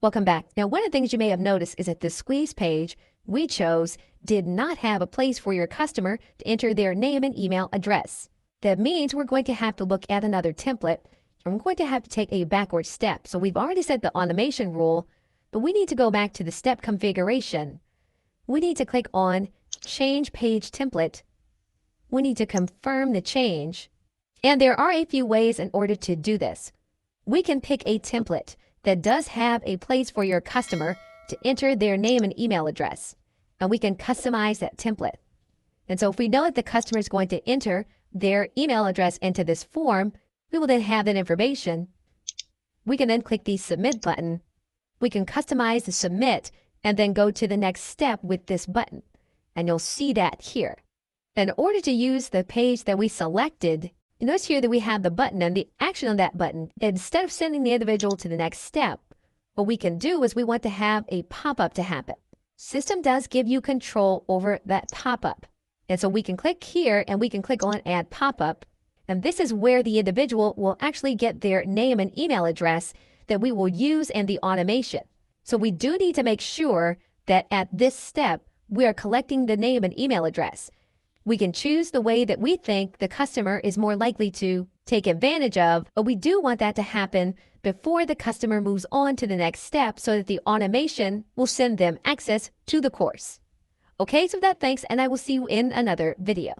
Welcome back. Now, one of the things you may have noticed is that the squeeze page we chose did not have a place for your customer to enter their name and email address. That means we're going to have to look at another template, and we're going to have to take a backward step. So we've already set the automation rule, but we need to go back to the step configuration. We need to click on Change Page Template. We need to confirm the change. And there are a few ways in order to do this. We can pick a template that does have a place for your customer to enter their name and email address. And we can customize that template. And so if we know that the customer is going to enter their email address into this form, we will then have that information. We can then click the Submit button. We can customize the Submit and then go to the next step with this button. And you'll see that here. In order to use the page that we selected, you notice here that we have the button and the action on that button. Instead of sending the individual to the next step, what we can do is we want to have a pop-up to happen. System does give you control over that pop-up. And so we can click here and we can click on Add Pop-up. And this is where the individual will actually get their name and email address that we will use in the automation. So we do need to make sure that at this step, we are collecting the name and email address. We can choose the way that we think the customer is more likely to take advantage of, but we do want that to happen before the customer moves on to the next step so that the automation will send them access to the course. Okay, so with that, thanks, and I will see you in another video.